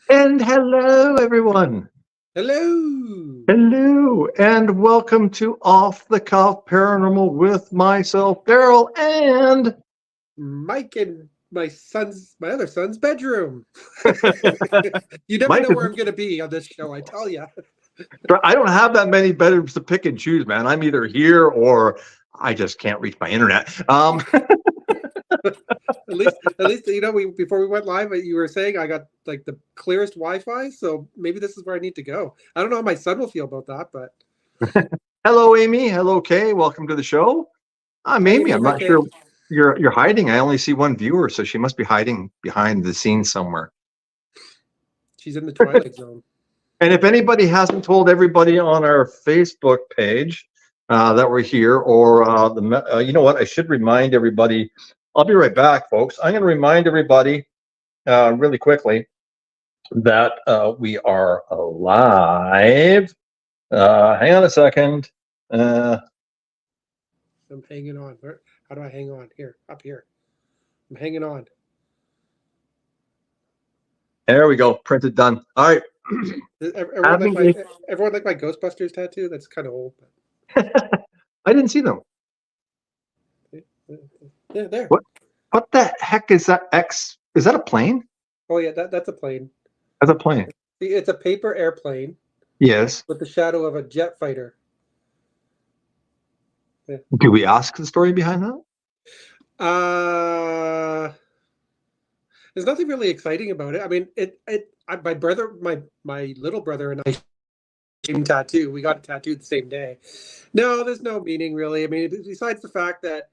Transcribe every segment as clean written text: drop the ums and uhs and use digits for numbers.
And hello, everyone. Hello, Hello, and welcome to Off the Cuff Paranormal with myself, Darryl, and Mike, in my other son's bedroom. You never Mike. know where I'm going to be on this show. I tell you. I don't have that many bedrooms to pick and choose, man. I'm either here or I just can't reach my internet. At least we before we went live, you were saying I got like the clearest Wi-Fi, so maybe this is where I need to go. I don't know how my son will feel about that, but Hello, Amy. Hello, Kay. Welcome to the show. I'm hi Amy. Amy, I'm hi not Kay. sure you're hiding. I only see one viewer, so she must be hiding behind the scenes somewhere. She's in the Twilight Zone. And if anybody hasn't told everybody on our Facebook page that we're here, or you know what, I should remind everybody. I'll be right back, folks. I'm going to remind everybody really quickly that we are live. Hang on a second. Uh, I'm hanging on. How do I hang on? Here, up here. I'm hanging on. there we go. Printed done. All right. Everyone like Having my everyone like my Ghostbusters tattoo. That's kind of old, I didn't see them. but yeah, there. What? What the heck is that? X? Is that a plane? Oh yeah, that's a plane. That's a plane. See, it's a paper airplane Yes. with the shadow of a jet fighter. Yeah. Do we ask the story behind that? Uh, there's nothing really exciting about it. I mean, my brother, my little brother, and I same tattoo. We got a tattoo the same day. No, there's no meaning really. I mean, besides the fact that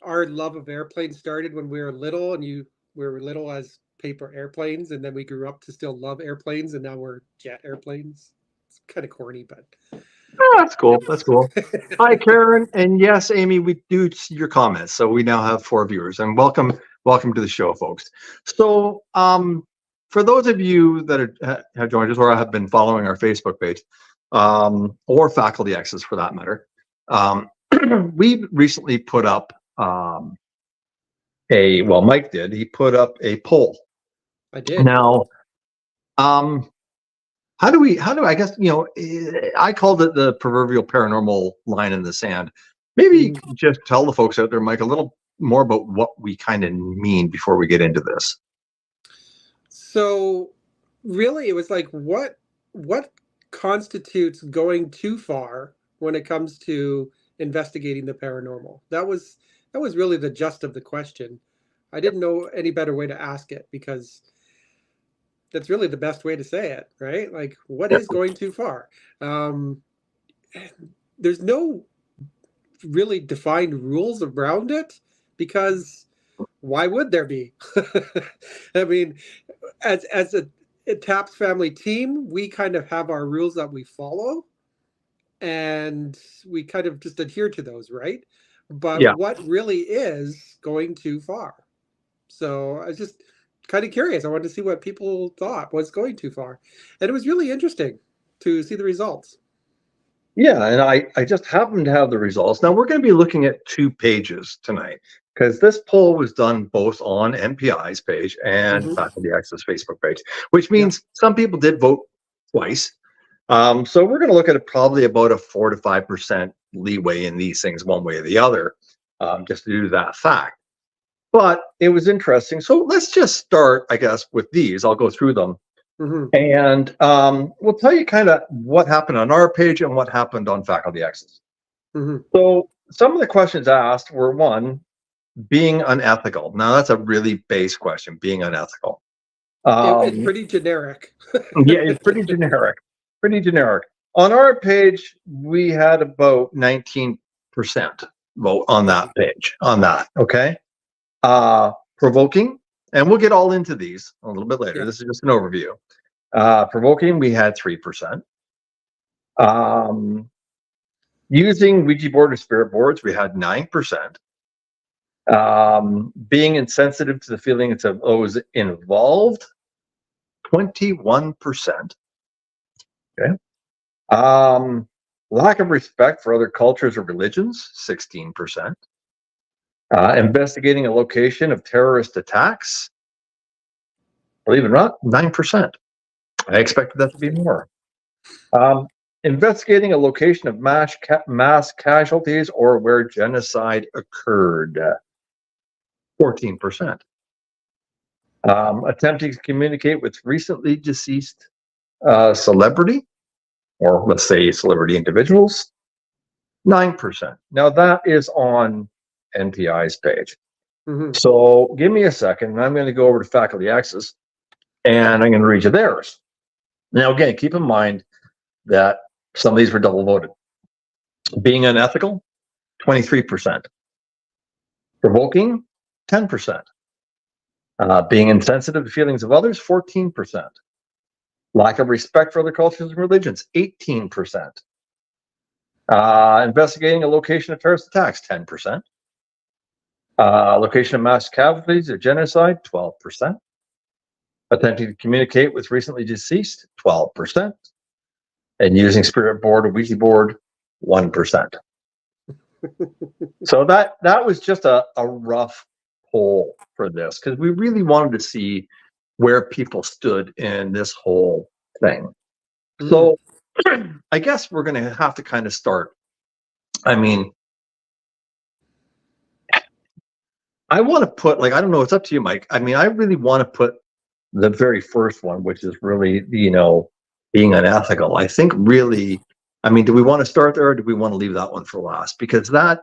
our love of airplanes started when we were little, and we were little as paper airplanes, and then we grew up to still love airplanes, and now we're jet airplanes. It's kind of corny, but Oh, that's cool. That's cool. Hi, Karen, and yes, Amy, we do see your comments. So we now have 4 viewers, and welcome to the show, folks. So, for those of you that have joined us or have been following our Facebook page, or Faculty Access for that matter, um, we recently put up Mike did. He put up a poll. I did. Now, um, how do I guess, I called it the proverbial paranormal line in the sand. Maybe you Mhm. could just tell the folks out there, Mike, a little more about what we kind of mean before we get into this. So really it was like what constitutes going too far when it comes to investigating the paranormal? That was really the gist of the question. I didn't know any better way to ask it because that's really the best way to say it, right? Like what Yep. is going too far? Um, there's no really defined rules around it because why would there be? I mean, as a Taps family team, we kind of have our rules that we follow, and we kind of just adhere to those, right? But Yeah. what really is going too far? So I was just kind of curious. I wanted to see what people thought was going too far, and it was really interesting to see the results. Yeah, and I just happen to have the results. Now we're going to be looking at 2 pages tonight because this poll was done both on MPI's page and Hmm. Faculty Access Facebook page, which Yeah. means some people did vote twice. So we're going to look at it probably about a 4 to 5% leeway in these things, one way or the other, just due to that fact. But it was interesting. So let's just start, I guess, with these. I'll go through them Hmm. and we'll tell you kind of what happened on our page and what happened on Faculty Access. Hmm. So some of the questions asked were one, being unethical. Now that's a really base question, being unethical. It's Um, pretty generic. yeah, it's pretty generic. Pretty generic. On our page, we had about 19% vote on that Okay. page. On that, okay. Provoking, and we'll get all into these a little bit later. Yeah. This is just an overview. Provoking, we had 3%. Um, Using Ouija board or spirit boards, we had 9%. Being insensitive to the feelings of those involved, 21%. Okay. Lack of respect for other cultures or religions, 16%. Investigating a location of terrorist attacks, believe it or not, 9%. I expected that to be more. Investigating a location of mass casualties or where genocide occurred, 14%. Attempting to communicate with recently deceased celebrity, or let's say celebrity individuals, 9%. Now that is on NPI's page. Mhm. So give me a second, and I'm going to go over to Faculty Access, and I'm going to read you theirs. Now, again, keep in mind that some of these were double voted. Being unethical, 23%. Provoking, 10%. Being insensitive to feelings of others, 14%. Lack of respect for other cultures and religions, 18%. Investigating a location of terrorist attacks, 10%. Location of mass casualties or genocide, 12%. Attempting to communicate with recently deceased, 12%. And using spirit board or Ouija board, 1%. So that was just a rough poll for this, because we really wanted to see where people stood in this whole thing. So I guess we're going to have to kind of start. I mean, I want to put, like, I don't know, it's up to you, Mike. I mean, I really want to put the very first one, which is really, being unethical. I think really, I mean, do we want to start there, or do we want to leave that one for last? Because that,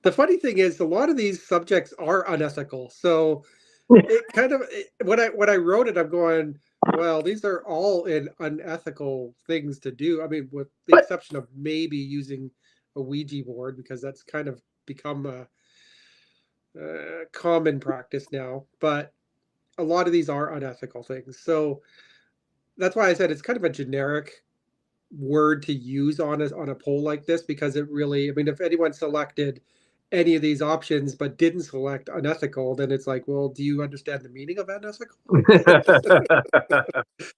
The funny thing is, a lot of these subjects are unethical. So it kind of, when I wrote it, I'm going, well, these are all in unethical things to do. I mean, with the exception of maybe using a Ouija board, because that's kind of become a common practice now. But a lot of these are unethical things. So that's why I said it's kind of a generic word to use on a poll like this, because it really, I mean, if anyone selected any of these options but didn't select unethical, then it's like, well, do you understand the meaning of unethical?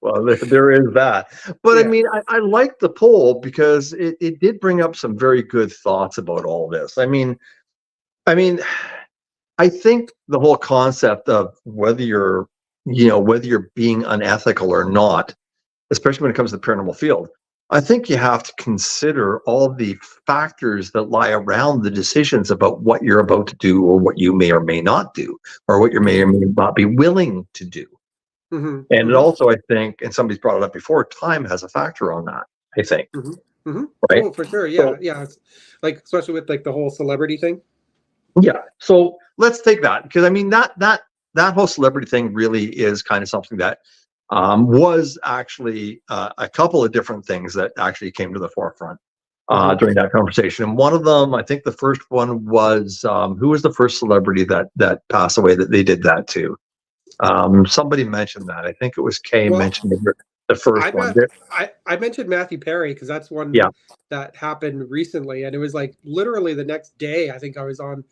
well, there is that. But Yeah. I mean, I like the poll because it did bring up some very good thoughts about all this. I mean, I think the whole concept of whether you're being unethical or not, especially when it comes to the paranormal field, I think you have to consider all the factors that lie around the decisions about what you're about to do, or what you may or may not do, or what you may or may not be willing to do. Mm-hmm, And it mm-hmm, also, I think, and somebody's brought it up before, time has a factor on that, I think. mm-hmm, mm-hmm. Right? Oh, for sure. Yeah. So, Yeah. It's like, especially with like the whole celebrity thing. yeah. So let's take that, because I mean that whole celebrity thing really is kind of something that was actually a couple of different things that actually came to the forefront during that conversation. And one of them, I think the first one was, who was the first celebrity that passed away that they did that to? Somebody mentioned that. I think it was Kay Well, mentioned the first one. I mentioned Matthew Perry because that's one Yeah. that happened recently, and it was like literally the next day. I think I was on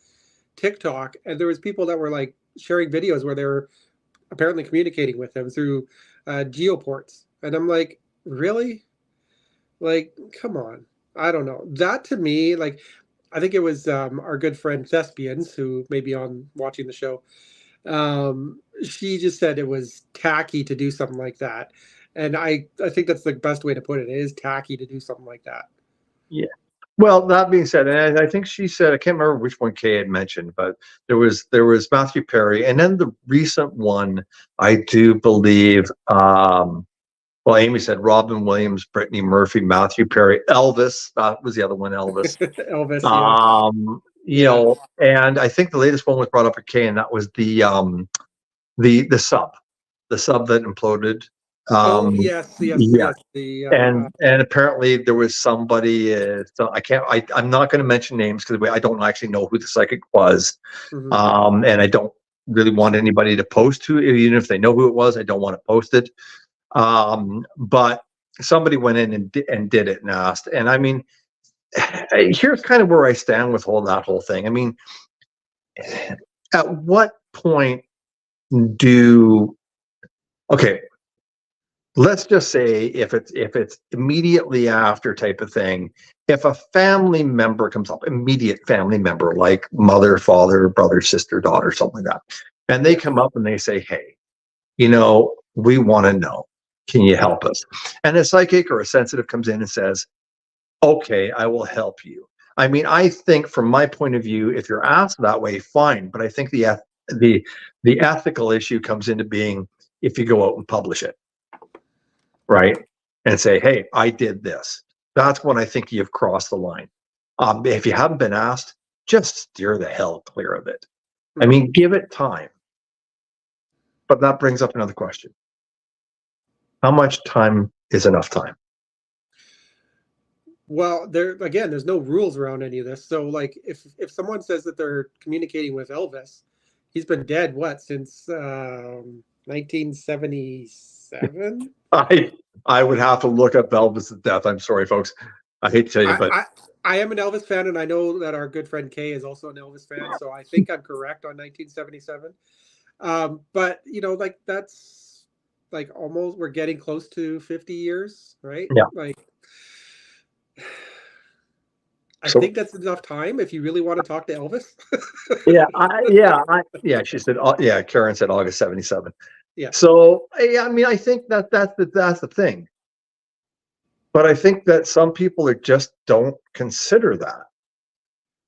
TikTok, and there was people that were like sharing videos where they were apparently communicating with him through geoports, and I'm like, really? Like, come on. I don't know. That to me, like, I think it was our good friend Thespians, who may be on watching the show. She just said it was tacky to do something like that. And I think that's the best way to put it. It is tacky to do something like that. Yeah. Well, that being said, and I think she said, I can't remember which one Kay had mentioned, but there was Matthew Perry, and then the recent one, I do believe, well, Amy said Robin Williams, Brittany Murphy, Matthew Perry, Elvis. That was the other one, Elvis. Elvis, yeah. And I think the latest one was brought up at Kay, and that was the sub that imploded. Oh yes. Yeah. The And apparently there was somebody. So I'm not going to mention names because I don't actually know who the psychic was, and I don't really want anybody to post who, even if they know who it was. I don't want to post it. But somebody went in and did it and asked. And I mean, here's kind of where I stand with that whole thing. I mean, at what point okay, let's just say if it's immediately after type of thing, if a family member comes up, immediate family member, like mother, father, brother, sister, daughter, something like that, and they come up and they say, hey, We want to know. Can you help us? And a psychic or a sensitive comes in and says, okay, I will help you. I mean, I think from my point of view, if you're asked that way, fine. But I think the ethical issue comes into being if you go out and publish it, right? And say, hey, I did this. That's when I think you've crossed the line. If you haven't been asked, just steer the hell clear of it. I mean, give it time. But that brings up another question. How much time is enough time? Well, there's no rules around any of this. So, like, if someone says that they're communicating with Elvis, he's been dead since 1977. I would have to look up Elvis' death. I'm sorry, folks. I hate to tell you, but I am an Elvis fan, and I know that our good friend Kay is also an Elvis fan. So I think I'm correct on 1977. But like that's like almost we're getting close to 50 years, right? Yeah. Like. I think that's enough time if you really want to talk to Elvis. She said, Karen said August 77. Yeah. So, I mean, I think that's the thing. But I think that some people just don't consider that.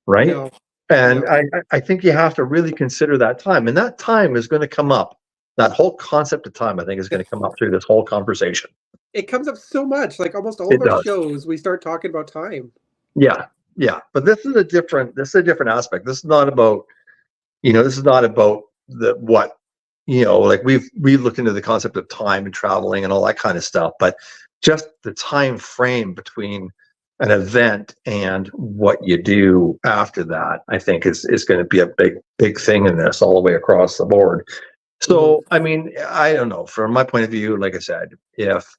Right. No. And no. I think you have to really consider that time. And that time is going to come up. That whole concept of time, I think, is going to come up through this whole conversation. It comes up so much. Like almost all of our shows, we start talking about time. Yeah. Yeah, but this is a different aspect. This is not about, this is not about like we've looked into the concept of time and traveling and all that kind of stuff, but just the time frame between an event and what you do after that, I think is going to be a big thing in this all the way across the board. So, I mean, I don't know. From my point of view, like I said, if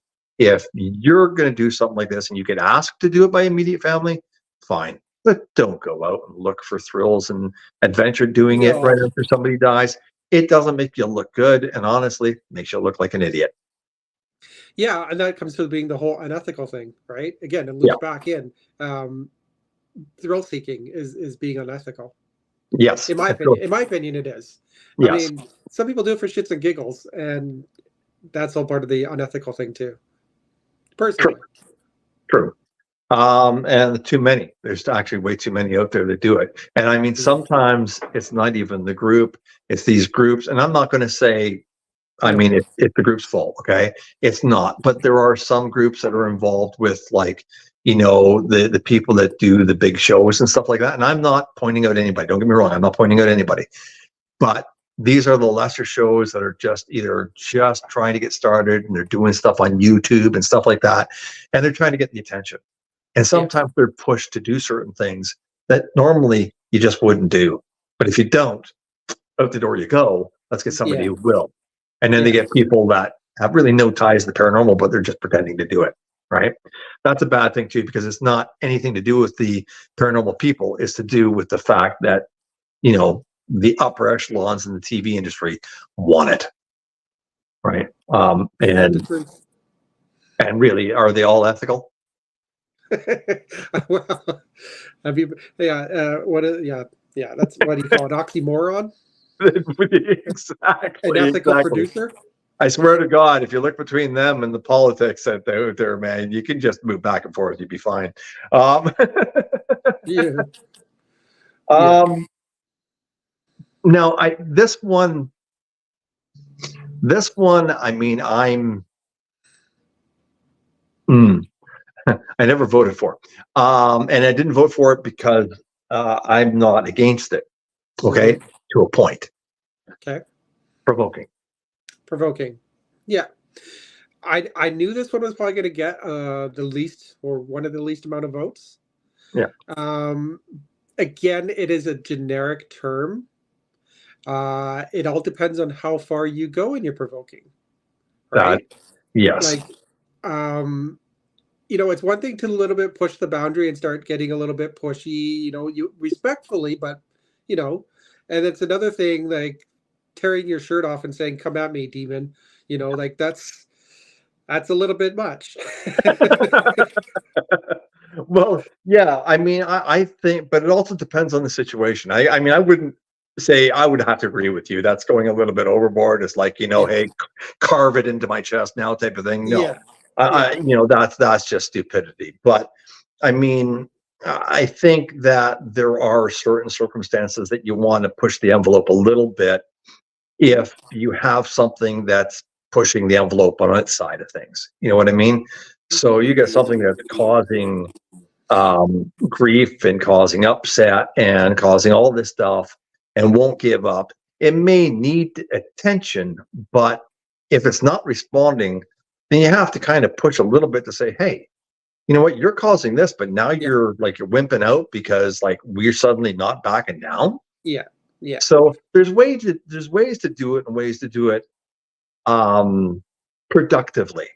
you're going to do something like this and you get asked to do it by immediate family, fine, but don't go out and look for thrills and adventure doing it right after somebody dies. It doesn't make you look good, and honestly, makes you look like an idiot. Yeah, and that comes to being the whole unethical thing, right? Again, it loops back in. Thrill seeking is being unethical. Yes, in my opinion. In my opinion, it is. Yes. I mean, some people do it for shits and giggles, and that's all part of the unethical thing too. Personally. True. And too many. There's actually way too many out there that do it. And I mean, sometimes it's not even the group, it's these groups. And I'm not going to say, I mean, if the group's full, okay, it's not. But there are some groups that are involved with, like, the people that do the big shows and stuff like that. And I'm not pointing out anybody. Don't get me wrong. I'm not pointing out anybody. But these are the lesser shows that are just trying to get started, and they're doing stuff on YouTube and stuff like that. And they're trying to get the attention. And sometimes they're pushed to do certain things that normally you just wouldn't do. But if you don't, out the door you go. Let's get somebody who will. And then they get people that have really no ties to the paranormal, but they're just pretending to do it, right? That's a bad thing too, because it's not anything to do with the paranormal people. It's to do with the fact that, the upper echelons in the TV industry want it, right? And really, are they all ethical? Well, have you? That's what do you call an oxymoron? Exactly. An ethical producer. I swear to God, if you look between them and the politics out there, man, you can just move back and forth. You'd be fine. Now, this one. I mean, I never voted for, and I didn't vote for it because I'm not against it. Okay, to a point. Okay. Provoking. Yeah. I knew this one was probably going to get the least, or one of the least amount of votes. Yeah. Again, it is a generic term. It all depends on how far you go in your provoking. Right? Yes. Like, it's one thing to a little bit push the boundary and start getting a little bit pushy, you respectfully, but, and it's another thing like tearing your shirt off and saying, "Come at me, demon." Like that's a little bit much. Well, yeah. I mean, I think, but it also depends on the situation. I mean, I wouldn't say I would have to agree with you. That's going a little bit overboard. It's like, Yeah. hey, carve it into my chest now type of thing. No, Yeah. Yeah. that's just stupidity. But I mean, I think that there are certain circumstances that you want to push the envelope a little bit if you have something that's pushing the envelope on its side of things. You know what I mean? So you get something that's causing grief and causing upset and causing all this stuff and won't give up. It may need attention, but if it's not responding, then you have to kind of push a little bit to say, hey, you know what, you're causing this, but now Yeah. you're wimping out because like we're suddenly not backing down. Yeah. Yeah. So there's ways to do it and ways to do it productively.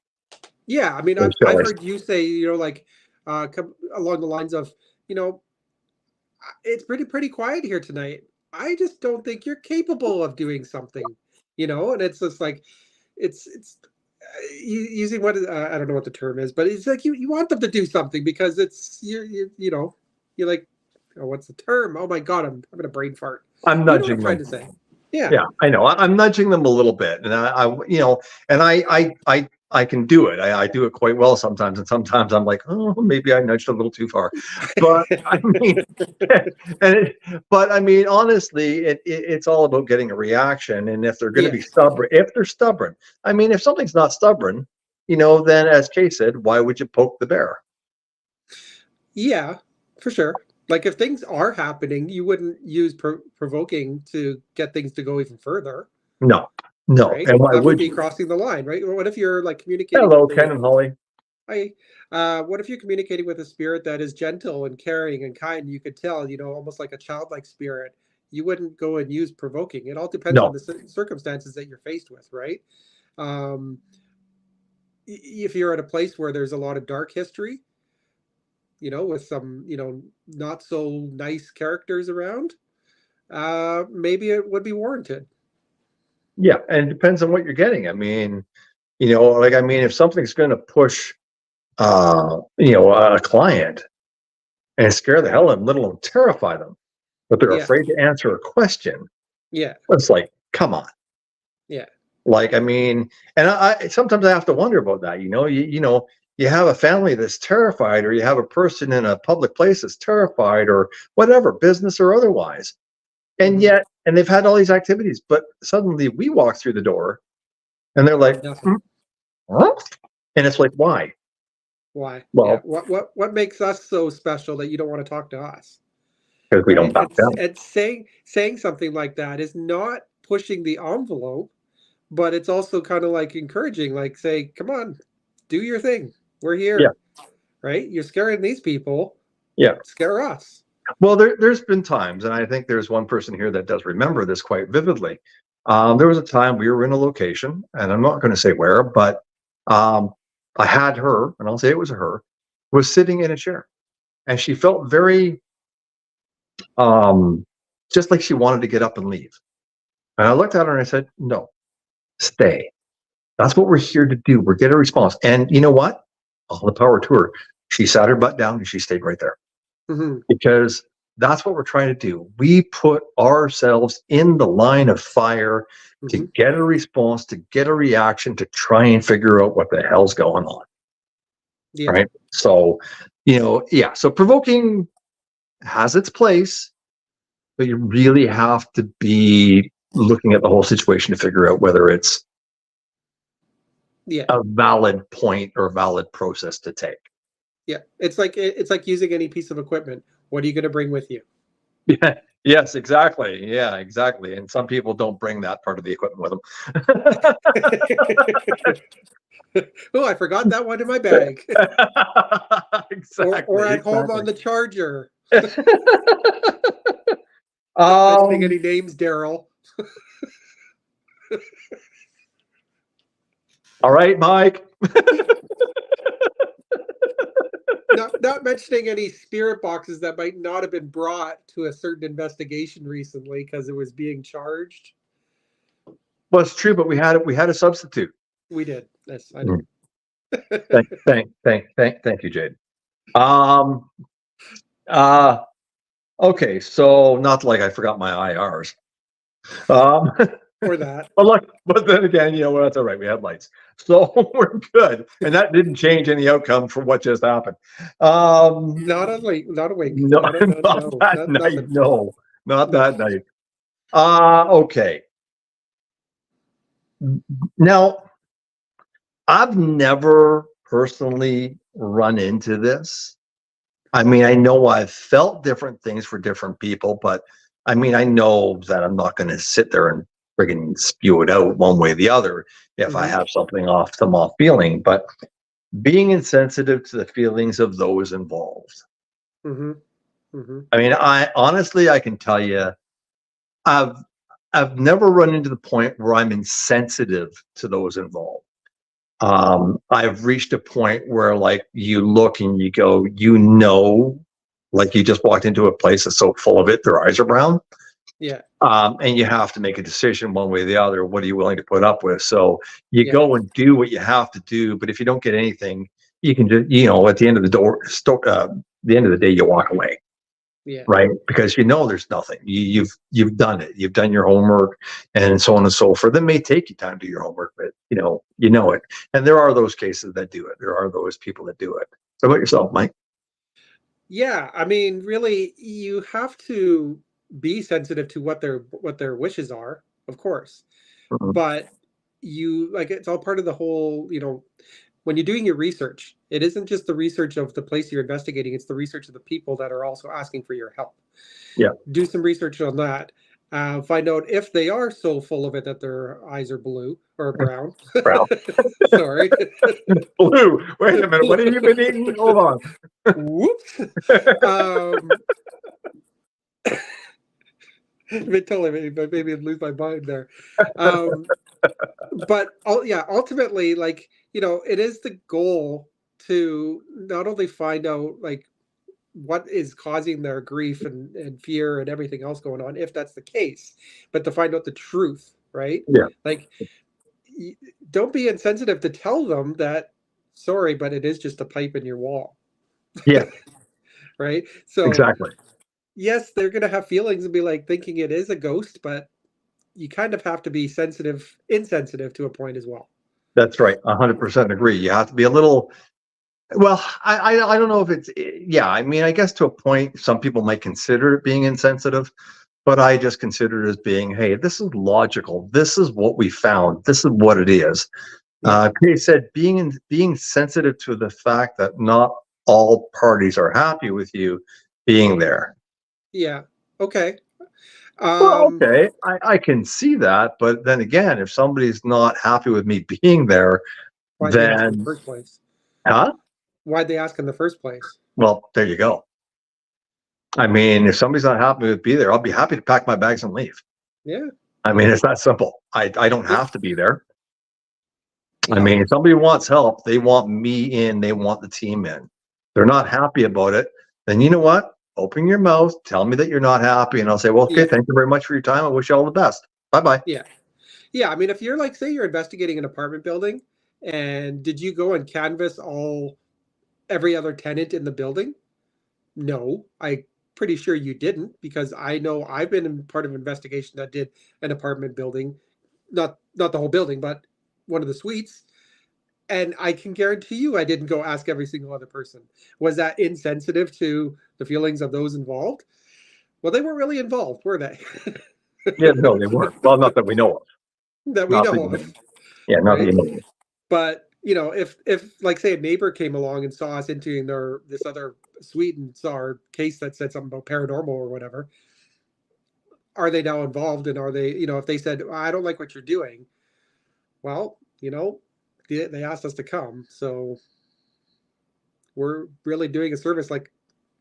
Yeah, I mean, I've heard you say, like, along the lines of, it's pretty quiet here tonight. I just don't think you're capable of doing something, and it's just like, it's using what I don't know what the term is, but it's like you want them to do something because it's you're like, oh, what's the term? Oh my God, I'm having a brain fart. I'm You know what nudging I'm trying them. to say? Yeah. Yeah, I know. I'm nudging them a little bit, and I can do it. I do it quite well sometimes, and sometimes I'm like, oh, maybe I nudged a little too far. But I mean, but I mean, honestly, it's all about getting a reaction, and if they're going to be Yes. stubborn, I mean, if something's not stubborn, then as Kay said, why would you poke the bear? Yeah, for sure. Like if things are happening, you wouldn't use provoking to get things to go even further, No, no, right? and why That would would be you? crossing the line, right? What if you're like communicating Hello, with Ken and Holly. what if you're communicating with a spirit that is gentle and caring and kind? You could tell, almost like a childlike spirit. You wouldn't go and use provoking. It all depends on No, the circumstances that you're faced with, right? Um, if you're at a place where there's a lot of dark history, with some, not so nice characters around, maybe it would be warranted. yeah, and it depends on what you're getting. I mean, I mean, if something's going to push, a client and scare the hell out of them, let alone terrify them, but they're Yeah. afraid to answer a question, Yeah. it's like, come on. Yeah. Like, I mean, and I sometimes I have to wonder about that. You have a family that's terrified, or you have a person in a public place that's terrified, or whatever, business or otherwise. And Hmm. yet, and they've had all these activities, but suddenly we walk through the door and they're like, Nothing. huh? And it's like, why? Why? Yeah. Well, What makes us so special that you don't want to talk to us? because we don't Right? back down. It's saying something like that is not pushing the envelope, but it's also kind of like encouraging, like say, come on, do your thing. We're Yeah, here. Right? You're scaring these people. yeah. Scare us. Well, there's been times, and I think there's one person here that does remember this quite vividly. There was a time we were in a location, and I'm not going to say where, but um, I had her, and I'll say it was her, was sitting in a chair, and she felt very um, just like she wanted to get up and leave. And I looked at her and I said, "No, stay. That's what we're here to do. We're getting a response." And you know what? All the power to her. She sat her butt down and she stayed right there. Hmm. Because that's what we're trying to do. We put ourselves in the line of fire to Hmm. get a response, to get a reaction, to try and figure out what the hell's going on. Yeah. Right. So, yeah. So provoking has its place, but you really have to be looking at the whole situation to figure out whether it's Yeah. a valid point or a valid process to take. Yeah. It's like using any piece of equipment. What are you going to bring with you? Yeah. Yes, exactly. Yeah, exactly. And some people don't bring that part of the equipment with them. Oh, I forgot that one in my bag. Exactly. Or at home Exactly. on the charger. Not mentioning Um, any names, Darryl. all right, Mike. Not mentioning any spirit boxes that might not have been brought to a certain investigation recently because it was being charged. Well, it's true, but we had a substitute. We did. Yes, I know. Thank you, Jade. Um, uh, okay, so not like I forgot my IRs. Um, or that. but look, but then again, you know what? That's all right. We had lights, so we're good, and that didn't change any outcome from what just happened. Not a wake, not a wake, No, not a no, not no, that not night. nothing. No, not No. that night. Okay. Now, I've never personally run into this. I mean, I know I've felt different things for different people, but I mean, I know that I'm not going to sit there and friggin' spew it out one way or the other if I Mm-hmm. have something off, some off feeling. But being insensitive to the feelings of those involved. Mm-hmm. Mm-hmm. I mean, I honestly, I can tell you, I've I've never run into the point where I'm insensitive to those involved. I've reached a point where like you look and you go, you know, like you just walked into a place that's so full of it, their eyes are brown. Yeah. And you have to make a decision one way or the other. What are you willing to put up with? So you Yeah. go and do what you have to do. But if you don't get anything, you can just, you know, at the end of the end of the day, you walk away, Yeah. right? Because you know there's nothing. You've done it. You've done your homework, and so on and so forth. It may take you time to do your homework, but you know it. And there are those cases that do it. There are those people that do it. So about yourself, Mike? Yeah. I mean, really, you have to be sensitive to what their wishes are, of course. Mhm. But you like it's all part of the whole, when you're doing your research, it isn't just the research of the place you're investigating, it's the research of the people that are also asking for your help. Yeah. Do some research on that. Find out if they are so full of it that their eyes are blue or brown. Brown. Sorry. Blue. Wait a minute. What have you been eating? Hold on. Whoops. Um, it totally made me lose my mind there. Um, but yeah, ultimately, like, it is the goal to not only find out like what is causing their grief and fear and everything else going on, if that's the case, but to find out the truth, right? Yeah. Like, don't be insensitive to tell them that, sorry, but it is just a pipe in your wall, Yeah. right? So, Exactly. yes, they're going to have feelings and be like thinking it is a ghost, but you kind of have to be insensitive to a point as well. That's right. 100% agree. You have to be a little. Well, I don't know if it's yeah. I mean, I guess to a point, some people might consider it being insensitive, but I just consider it as being, hey, this is logical. This is what we found. This is what it is. Yeah. He said being sensitive to the fact that not all parties are happy with you being there. Yeah. Okay. Well, Um, okay, I can see that, but then again, if somebody's not happy with me being there, why'd they ask in the then first place? huh? Why'd they ask in the first place? Well, there you go. I mean, if somebody's not happy with be there, I'll be happy to pack my bags and leave. Yeah. I mean, it's that simple. I don't Yeah. have to be there. I Yeah. mean, if somebody wants help, they want me in, they want the team in. They're not happy about it, then you know what? Open your mouth, tell me that you're not happy, and I'll say, well, okay, Yeah. thank you very much for your time. I wish you all the best. Bye bye. Yeah. Yeah. I mean, if you're like, say you're investigating an apartment building, and did you go and canvass every other tenant in the building? No, I pretty sure you didn't, because I know I've been in part of an investigation that did an apartment building, not the whole building, but one of the suites. And I can guarantee you I didn't go ask every single other person. Was that insensitive to the feelings of those involved? Well, they weren't really involved, were they? Yeah, no, they weren't. Well, not that we know of. That we Not that know you know of, of. Yeah, not that right? you know of. But if like say a neighbor came along and saw us entering this other suite and saw our case that said something about paranormal or whatever, are they now involved? And are they, if they said, I don't like what you're doing, well, they asked us to come, so we're really doing a service like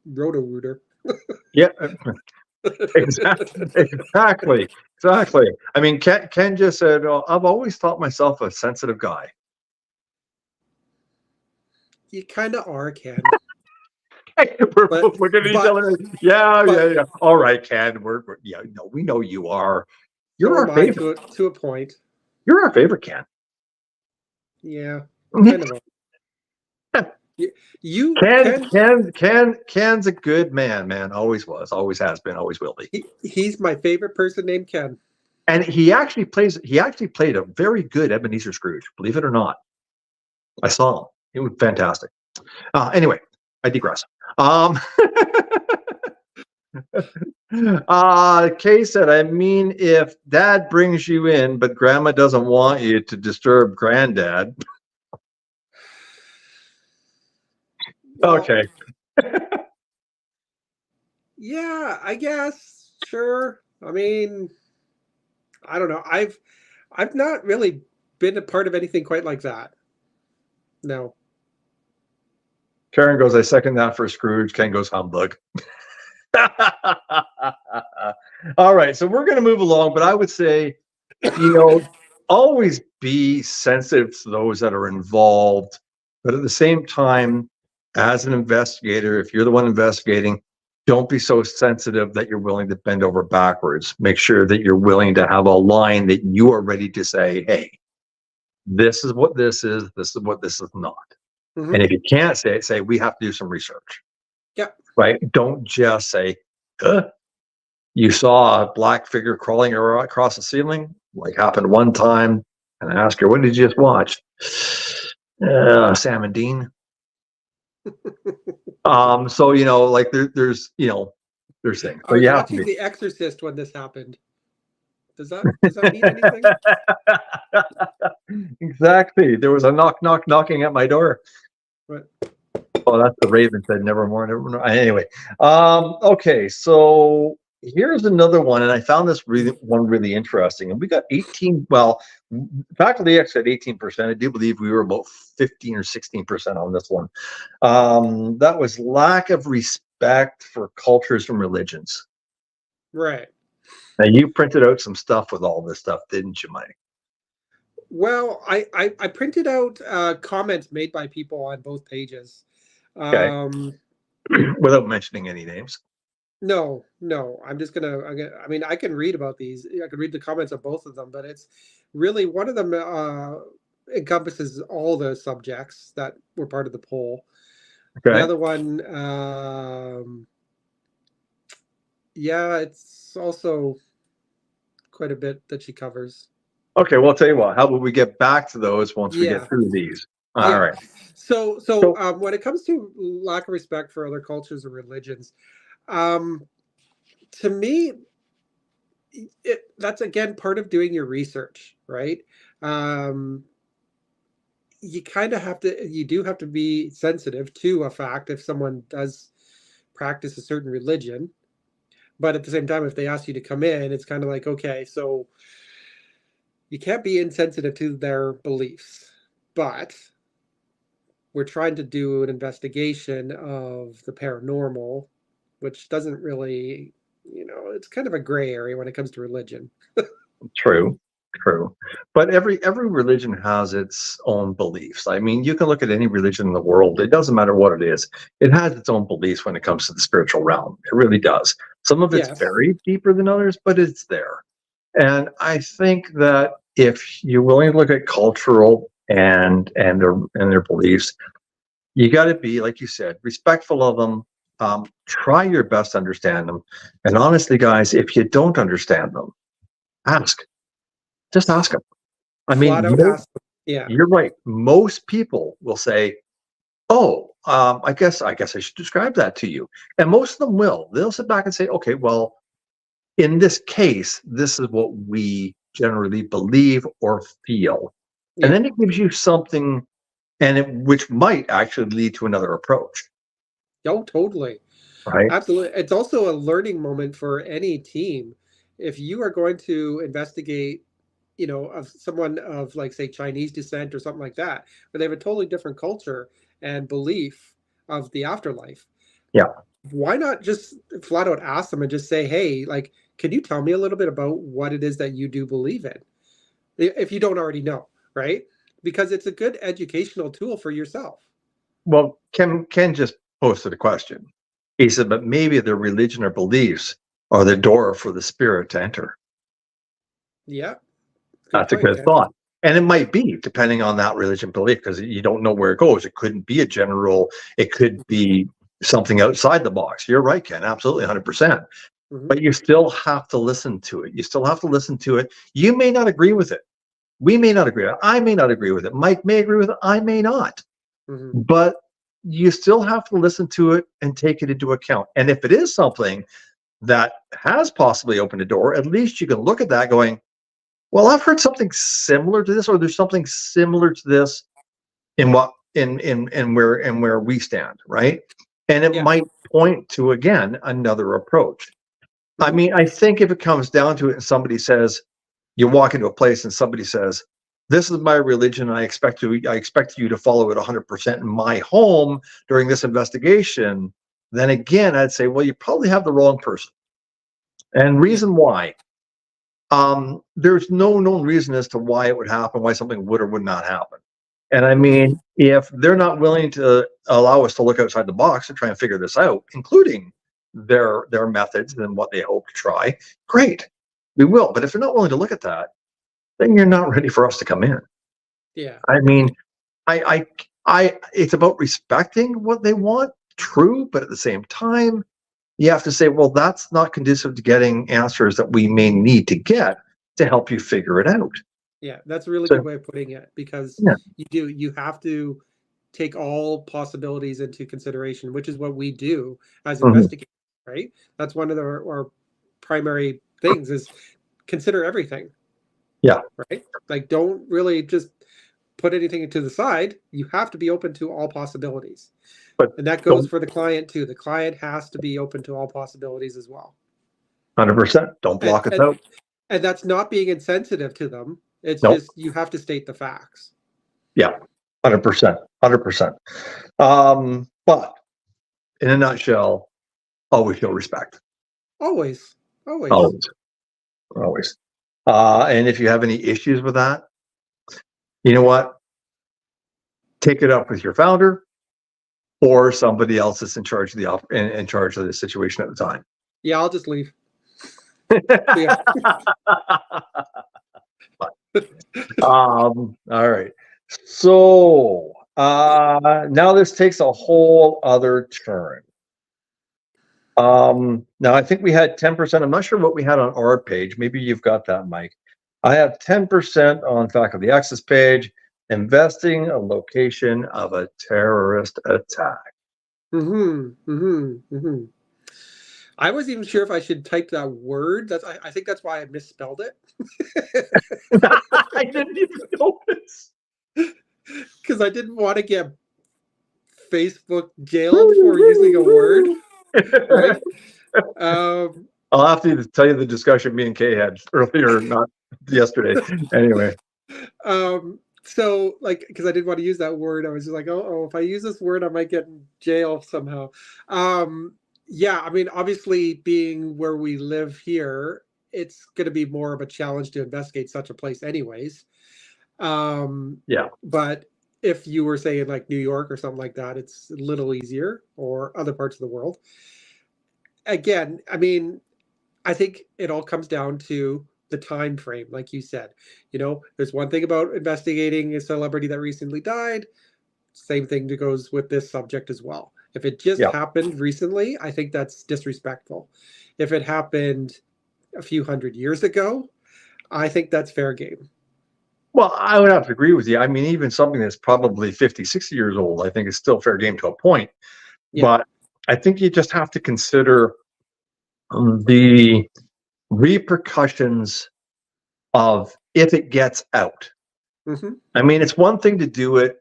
Roto-Rooter. Yeah, exactly, exactly, exactly. I mean, Ken just said, oh, I've always thought myself a sensitive guy. You kind of are, Ken. We're But both looking at each but other. Yeah, yeah, but yeah. All right, Ken. Yeah, no, we know you are. You're so our am I favorite. to a point. You're our favorite, Ken. Yeah, kind of. You Ken. Ken's a good man, man. Always was, always has been, always will be. He's my favorite person named Ken. And he actually played a very good Ebenezer Scrooge, believe it or not. I saw him. It was fantastic. Anyway, I digress. Kay said, I mean, if dad brings you in, but grandma doesn't want you to disturb granddad. Well, Okay. yeah, I guess. Sure. I mean, I don't know. I've not really been a part of anything quite like that. No. Karen goes, I second that for Scrooge. Ken goes, humbug. All right. So we're going to move along, but I would say, always be sensitive to those that are involved. But at the same time, as an investigator, if you're the one investigating, don't be so sensitive that you're willing to bend over backwards. Make sure that you're willing to have a line that you are ready to say, hey, this is what this is what this is not. Mm-hmm. And if you can't say it, say, we have to do some research. Yeah. Right? Don't just say, you saw a black figure crawling across the ceiling, like happened one time, and I ask her, what did you just watch? Sam and Dean. So like there's things. I was watching The Exorcist when this happened. Does that mean anything? Exactly. There was a knocking at my door. But, oh, that's the Raven said nevermore, nevermore. Anyway, okay, so here's another one, and I found this really interesting. And we got 18. Well, faculty X had 18%. I do believe we were about 15 or 16% on this one. That was lack of respect for cultures and religions. right. Now you printed out some stuff with all this stuff, didn't you, Mike? Well, I printed out comments made by people on both pages. Okay. Without mentioning any names. No. I'm I mean, I can read about these. I can read the comments of both of them, but it's really one of them encompasses all the subjects that were part of the poll. Okay. The other one, yeah, it's also quite a bit that she covers. Okay, well, I'll tell you what. How about we get back to those once we get through these? All right. So when it comes to lack of respect for other cultures and religions, to me, that's again part of doing your research, right? You kind of have to. You do have to be sensitive to a fact if someone does practice a certain religion, but at the same time, if they ask you to come in, it's kind of like, okay, so you can't be insensitive to their beliefs, but we're trying to do an investigation of the paranormal, which doesn't really, it's kind of a gray area when it comes to religion. True. But every religion has its own beliefs. I mean, you can look at any religion in the world. It doesn't matter what it is. It has its own beliefs when it comes to the spiritual realm. It really does. Some of it's very deeper than others, but it's there. And I think that if you're willing to look at cultural and their beliefs, you got to be, like you said, respectful of them. Try your best to understand them. And honestly, guys, if you don't understand them, ask. Just ask them. I mean, you're right. Most people will say, "Oh, I guess I should describe that to you," and most of them will. They'll sit back and say, "Okay, well, in this case, this is what we generally believe or feel," and then it gives you something, which might actually lead to another approach. Oh, totally. Right. Absolutely. It's also a learning moment for any team. If you are going to investigate, of someone of, like, say, Chinese descent or something like that, where they have a totally different culture and belief of the afterlife. Yeah. Why not just flat out ask them and just say, hey, like, can you tell me a little bit about what it is that you do believe in? If you don't already know, right? Because it's a good educational tool for yourself. Well, Ken just posted a question. He said, but maybe their religion or beliefs are the door for the spirit to enter. Yeah. That's a good thought. And it might be, depending on that religion belief, because you don't know where it goes. It couldn't be a general, it could be something outside the box. You're right, Ken, absolutely, 100%. Mhm. but you still have to listen to it. You still have to listen to it. You may not agree with it. We may not agree with it. I may not agree with it. Mike may agree with it. I may not. Mhm. But you still have to listen to it and take it into account. And if it is something that has possibly opened a door, at least you can look at that going, well, I've heard something similar to this, or there's something similar to this in what in where we stand, right? And it Yeah. might point to again another approach. I Mhm. mean, I think if it comes down to it and somebody says, you walk into a place and somebody says, this is my religion, and I expect you to follow it 100% in my home during this investigation, then again, I'd say, well, you probably have the wrong person. And Yeah. reason why, there's no known reason as to why it would happen, why something would or would not happen. And I Mhm. mean, if they're not willing to allow us to look outside the box and try and figure this out, including their methods and what they hope to try, great, we will. But if they're not willing to look at that, then you're not ready for us to come in. Yeah. I mean, it's about respecting what they want, true, but at the same time, you have to say, well, that's not conducive to getting answers that we may need to get to help you figure it out. Yeah. That's a really good So, way of putting it, because yeah. you have to take all possibilities into consideration, which is what we do as Mhm. investigators, right? That's one of our primary things is consider everything, Yeah. right? Like, don't really just put anything to the side. You have to be open to all possibilities. But And that goes don't for the client too. The client has to be open to all possibilities as well. 100%. Don't And block us and out. and that's not being insensitive to them. It's Nope. just you have to state the facts. Yeah. 100%. 100%. But in a nutshell, always show respect. Always. Always. Always. Always. And if you have any issues with that, you know what? Take it up with your founder or somebody else that's in charge of in charge of the situation at the time. Yeah, I'll just leave. See ya. All right. So now this takes a whole other turn. Now I think we had 10%. I'm not sure what we had on our page. Maybe you've got that, Mike. I have 10% on Faculty Access page, investing a location of a terrorist attack. I wasn't even sure if I should type that word. I think that's why I misspelled it. I didn't even notice. Because I didn't want to get Facebook jailed for using a word, right? Um, I'll have to tell you the discussion me and Kay had earlier, not yesterday. Anyway. so like, because I didn't want to use that word, I was just like, oh, if I use this word, I might get in jail somehow. Yeah, I mean, obviously, being where we live here, it's going to be more of a challenge to investigate such a place, anyways. Yeah. But if you were saying like New York or something like that, it's a little easier, or other parts of the world. Again, I mean, I think it all comes down to the time frame, like you said. There's one thing about investigating a celebrity that recently died. Same thing that goes with this subject as well. If it just Yeah. happened recently, I think that's disrespectful. If it happened a few hundred years ago, I think that's fair game. Well, I would have to agree with you. I mean, even something that's probably 50, 60 years old, I think is still fair game to a point. Yeah. But I think you just have to consider the repercussions of if it gets out. Mm-hmm. I mean, it's one thing to do it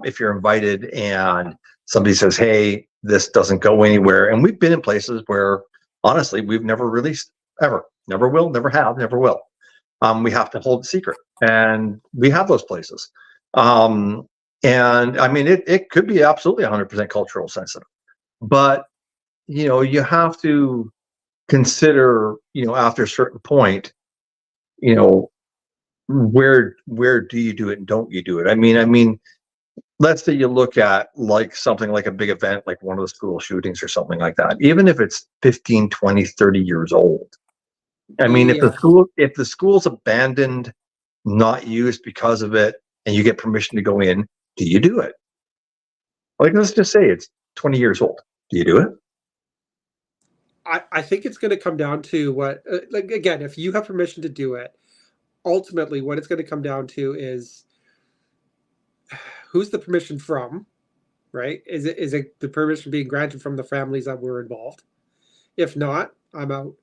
if you're invited and somebody says, hey, this doesn't go anywhere. And we've been in places where, honestly, we've never released ever. Never will, never have, never will. We have to hold it secret. And we have those places. And I mean, it could be absolutely 100% cultural sensitive. But, you have to consider, after a certain point, you know, where do you do it and don't you do it? I mean, let's say you look at like something like a big event, like one of the school shootings or something like that, even if it's 15, 20, 30 years old. I mean, Yeah. if the school's abandoned, not used because of it, and you get permission to go in, do you do it? Like, let's just say it's 20 years old. Do you do it? I think it's going to come down to what, like, again, if you have permission to do it, ultimately what it's going to come down to is who's the permission from, right? Is it the permission being granted from the families that were involved? If not, I'm out.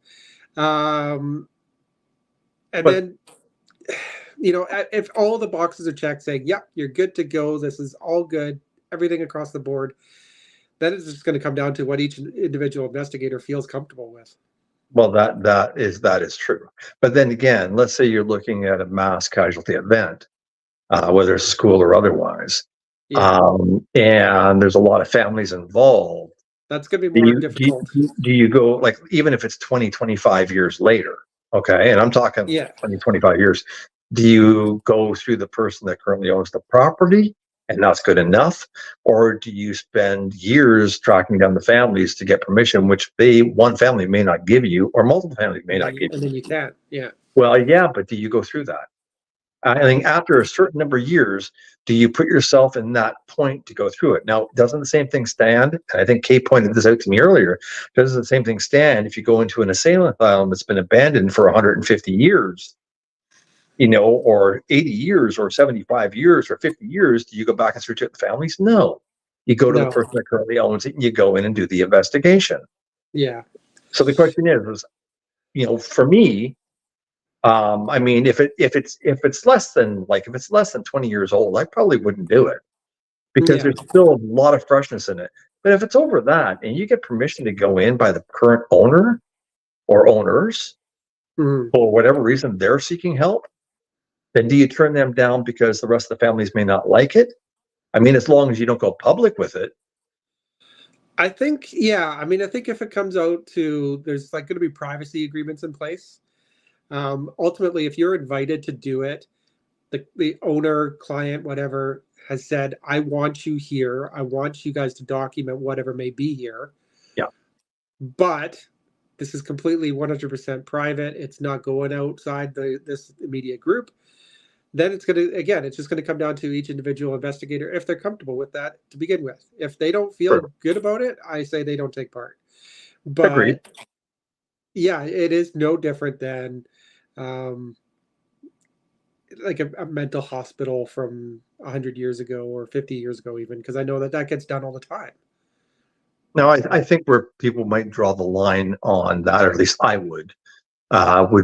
Um, and But then, if all the boxes are checked saying, yep, you're good to go, this is all good, everything across the board, then it's just going to come down to what each individual investigator feels comfortable with. well, that is true. But then again, let's say you're looking at a mass casualty event, whether it's school or otherwise, Yeah, and there's a lot of families involved. that's going to be Do more you do difficult. you, do you go, like, even if it's 20, 25 years later, okay, and I'm talking Yeah. 20, 25 years, do you go through the person that currently owns the property and that's good enough? Or do you spend years tracking down the families to get permission, which one family may not give you, or multiple families may And not give then you? you can't. Yeah. Well, yeah, but do you go through that? I think after a certain number of years, do you put yourself in that point to go through it? Now, doesn't the same thing stand? And I think Kay pointed this out to me earlier. Doesn't the same thing stand if you go into an assailant asylum that's been abandoned for 150 years, or 80 years or 75 years or 50 years? Do you go back and search out the families? No. You go to the No. person that currently owns it and you go in and do the investigation. Yeah. So the question is, for me, I mean, if it's less than 20 years old, I probably wouldn't do it because Yeah. there's still a lot of freshness in it. But if it's over that and you get permission to go in by the current owner or owners Mhm. for whatever reason they're seeking help, then do you turn them down because the rest of the families may not like it? I mean, as long as you don't go public with it. I think, yeah. I mean, I think if it comes out to there's like going to be privacy agreements in place. Ultimately, if you're invited to do it, the owner, client, whatever, has said, I want you here. I want you guys to document whatever may be here. Yeah. But this is completely 100% private. It's not going outside this immediate group. Then it's just going to come down to each individual investigator if they're comfortable with that to begin with. If they don't feel Sure. good about it, I say they don't take part. Agreed. But yeah, it is no different than um, like a mental hospital from 100 years ago or 50 years ago, even, because I know that gets done all the time. Now, I think where people might draw the line on that, or at least I would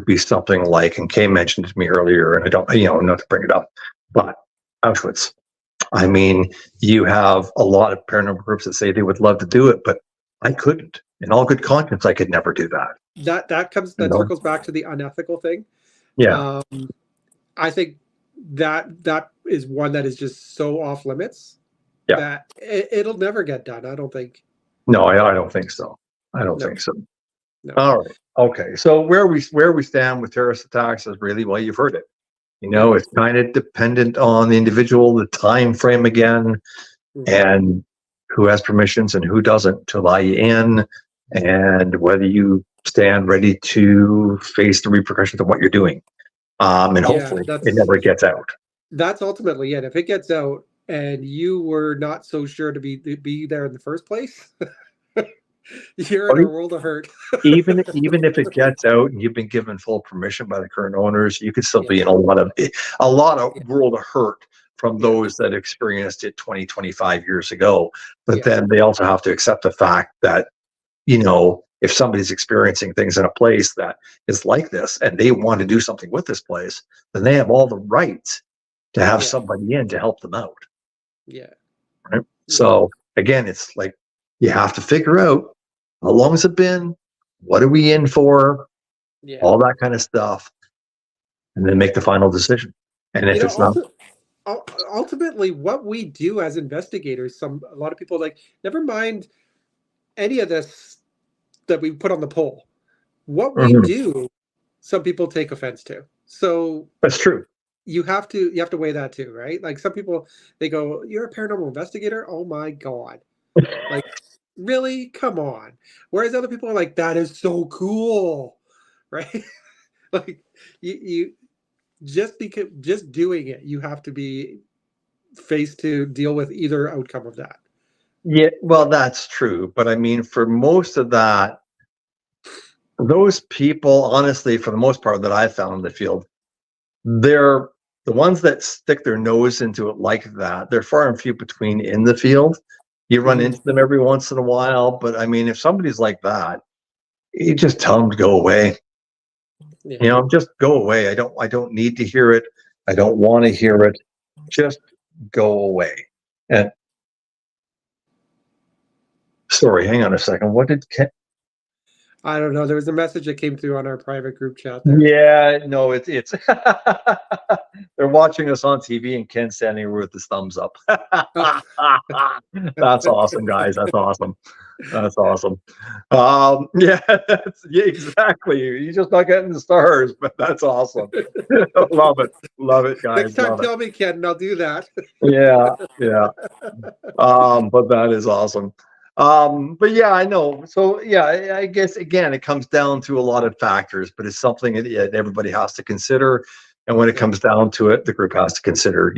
be something like, and Kay mentioned it to me earlier, and I don't, not to bring it up, but Auschwitz. I mean, you have a lot of paranormal groups that say they would love to do it, but I couldn't. In all good conscience, I could never do that. That circles back to the unethical thing. Yeah, Um, I think that is one that is just so off limits yeah. that it'll never get done. I don't think. No, I don't think so. I don't No, think so. no. All right. Okay. So where we stand with terrorist attacks is really, well, you've heard it. Yeah. It's kind of dependent on the individual, the time frame again, Mhm. and who has permissions and who doesn't to allow you in, and whether you stand ready to face the repercussions of what you're doing. And Yeah, hopefully it never gets out. that's ultimately it. If it gets out and you were not so sure to be there in the first place, you're in Or a world of hurt. even if it gets out and you've been given full permission by the current owners, you could still Yeah, be in a lot of yeah, world of hurt from yeah, those that experienced it 20, 25 years ago. But yeah, then they also have to accept the fact that, if somebody's experiencing things in a place that is like this and they want to do something with this place, then they have all the rights to have yeah, somebody in to help them out. yeah, Right. yeah, So again, it's like you have to figure out how long has it been? What are we in for? yeah. All that kind of stuff, and then make the final decision. And You if know, it's not, ultimately, what we do as investigators, a lot of people like never mind any of this that we put on the poll. What we Mhm, do, some people take offense to. So that's true. you have to weigh that too, right? Like some people they go, "You're a paranormal investigator? Oh my god!" Like, really? Come on. Whereas other people are like, "That is so cool," right? Like you just doing it, you have to be faced to deal with either outcome of that. Yeah, well, that's true. But I mean, for most of that, those people, honestly, for the most part that I've found in the field, they're the ones that stick their nose into it like that. They're far and few between in the field. You run into them every once in a while, but I mean, if somebody's like that, you just tell them to go away. Yeah. Just go away. I don't need to hear it. I don't want to hear it. Just go away. And sorry, hang on a second. What did Ken? I don't know. There was a message that came through on our private group chat there. Yeah, no, it's they're watching us on TV and Ken standing here with his thumbs up. That's awesome, guys. That's awesome. That's awesome. Yeah, yeah, exactly. You're just not getting the stars, but that's awesome. Love it. Love it, guys. Next time, Love it. tell me, Ken, and I'll do that. Yeah, yeah. But that is awesome. But yeah, I know. So yeah, I guess again, it comes down to a lot of factors, but it's something that everybody has to consider. And when it comes down to it, the group has to consider,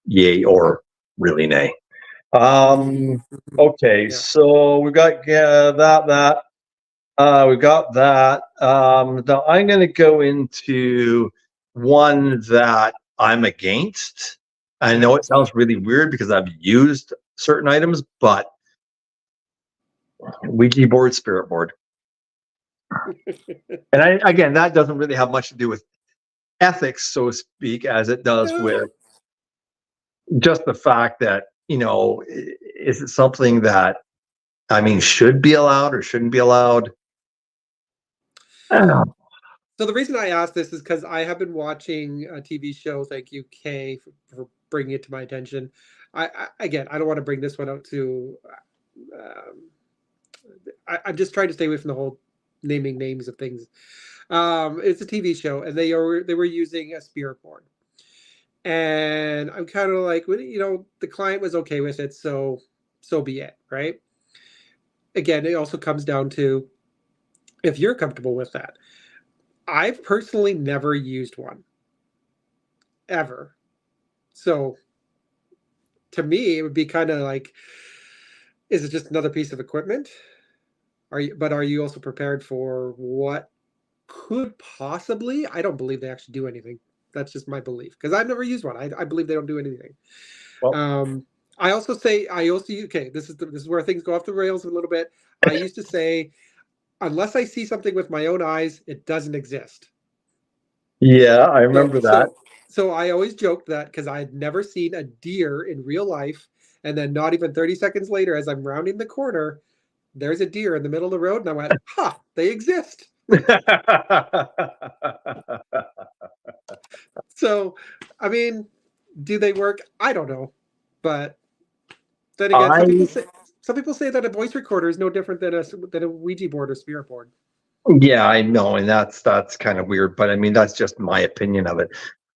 yay or really nay. Okay, Yeah. so we've got we've got that. Now I'm going to go into one that I'm against. I know it sounds really weird because I've used certain items, but Ouija board, spirit board. And again, that doesn't really have much to do with ethics, so to speak, as it does with just the fact that, is it something that, should be allowed or shouldn't be allowed? I don't know. So the reason I asked this is because I have been watching a TV show. Thank you, Kay, for bringing it to my attention. Again, I don't want to bring this one out to. I'm just trying to stay away from the whole naming names of things. It's a TV show, and they were using a spirit board, and I'm kind of like, the client was okay with it, so be it, right? Again, it also comes down to if you're comfortable with that. I've personally never used one ever. So to me, it would be kind of like, is it just another piece of equipment? Are you also prepared for what could possibly? I don't believe they actually do anything. That's just my belief because I've never used one. I believe they don't do anything. Well, I also okay. This is where things go off the rails a little bit. I used to say, unless I see something with my own eyes, it doesn't exist. yeah, I remember that. So I always joked that because I had never seen a deer in real life, and then not even 30 seconds later, as I'm rounding the corner, there's a deer in the middle of the road, and I went, "Ha! They exist." So, do they work? I don't know, but then again, some people say that a voice recorder is no different than a Ouija board or spirit board. Yeah, I know, and that's kind of weird, but that's just my opinion of it.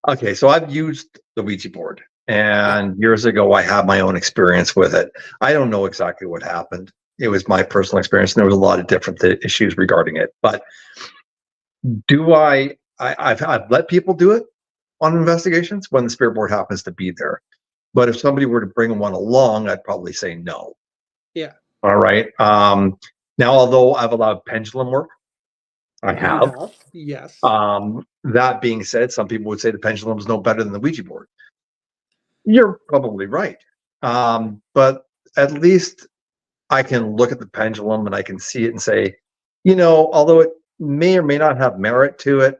Okay, so I've used the Ouija board, and years ago I had my own experience with it. I don't know exactly what happened. It was my personal experience, and there was a lot of different issues regarding it. But I've let people do it on investigations when the spirit board happens to be there. But if somebody were to bring one along, I'd probably say no. Yeah. All right. Now, although I've allowed pendulum work, I have. Yes. That being said, some people would say the pendulum is no better than the Ouija board. You're probably right. But at least I can look at the pendulum and I can see it and say, although it may or may not have merit to it,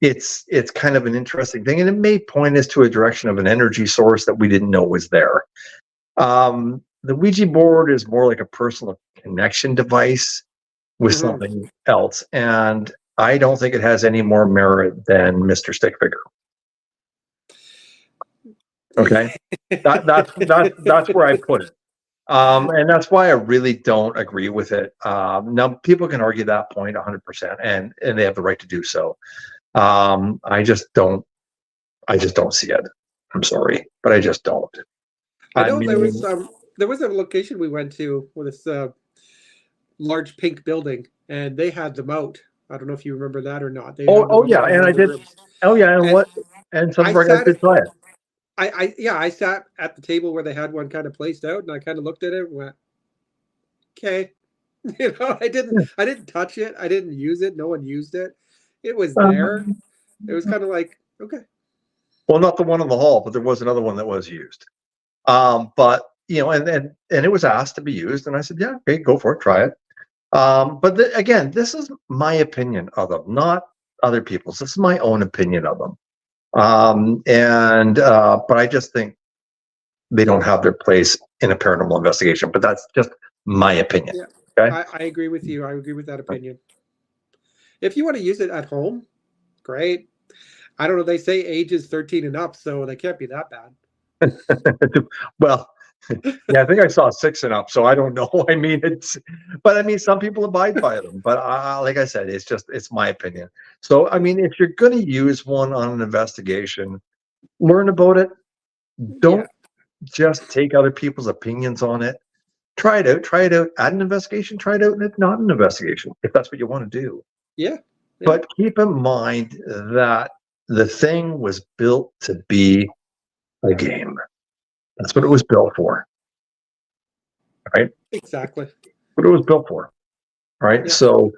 it's kind of an interesting thing, and it may point us to a direction of an energy source that we didn't know was there. The Ouija board is more like a personal connection device with something else, and I don't think it has any more merit than Mr. Stick Figure. Okay, that's where I put it, and that's why I really don't agree with it. Now, people can argue that point 100%, and they have the right to do so. I just don't see it. I'm sorry, but I just don't. I know there was a location we went to with this large pink building, and they had them out. I don't know if you remember that or not. Yeah, and I did. Rooms. Oh yeah, and some of our guys did try it. I sat at the table where they had one kind of placed out, and I kind of looked at it and went, okay. I didn't touch it. I didn't use it. No one used it. It was there. Um, It was kind of like, okay. well, not the one in the hall, but there was another one that was used. But and it was asked to be used, and I said, yeah, okay, go for it, try it. But again, this is my opinion of them, not other people's. This is my own opinion of them. But I just think they don't have their place in a paranormal investigation. But that's just my opinion. Yeah, Okay. I agree with you. I agree with that opinion. If you want to use it at home, great. I don't know. They say age is 13 and up, so they can't be that bad. Well, yeah, I think I saw 6 and up, so I don't know. I mean, but I mean, some people abide by them. But like I said, it's my opinion. So, I mean, if you're going to use one on an investigation, learn about it. Don't just take other people's opinions on it. Try it out. Try it out at an investigation. Try it out at not an investigation, if that's what you want to do. Yeah. But keep in mind that the thing was built to be a game. That's what it was built for. Right? Exactly. What it was built for. Right? Yeah. So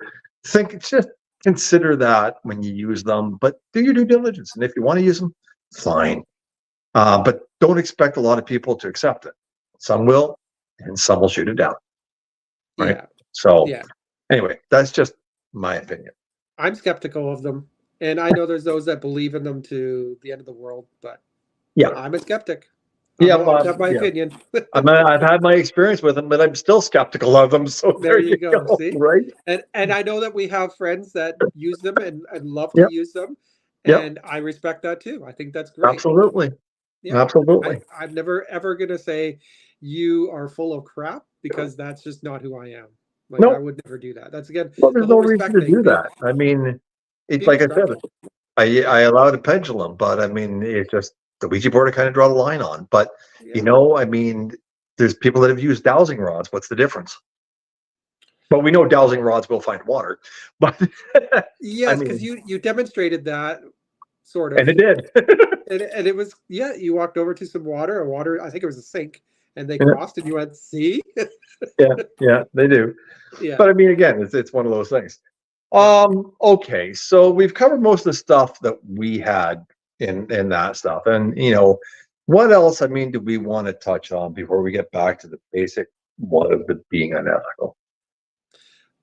just consider that when you use them, but do your due diligence. And if you want to use them, fine. But don't expect a lot of people to accept it. Some will, and some will shoot it down. Right? Yeah. So Yeah. anyway, that's just my opinion. I'm skeptical of them. And I know there's those that believe in them to the end of the world, but yeah, I'm a skeptic. Yeah, I have my opinion. I've had my experience with them, but I'm still skeptical of them. So There you go. See? Right? And I know that we have friends that use them and love Yep. to use them. Yep. And I respect that too. I think that's great. Absolutely. Yeah. Absolutely. I'm never ever gonna say you are full of crap, because that's just not who I am. Like, Nope. I would never do that. That's, again, Well, there's the no whole reason respect to do thing. that. I mean, it's Be like I said, respectful. I allowed a pendulum, but I mean, it's just the Ouija board I kind of draw the line on. But Yeah. I mean, there's people that have used dowsing rods. What's the difference? But we know dowsing rods will find water. But I Yes, because mean, you demonstrated that, sort of. and it did. And it was, yeah, you walked over to some water, I think it was a sink, and they crossed, and you went, see? Yeah, they do. Yeah. But I mean, again, it's one of those things. Yeah. Okay, so we've covered most of the stuff that we had in that stuff. And what else, I mean, do we want to touch on before we get back to the basic one of the being unethical?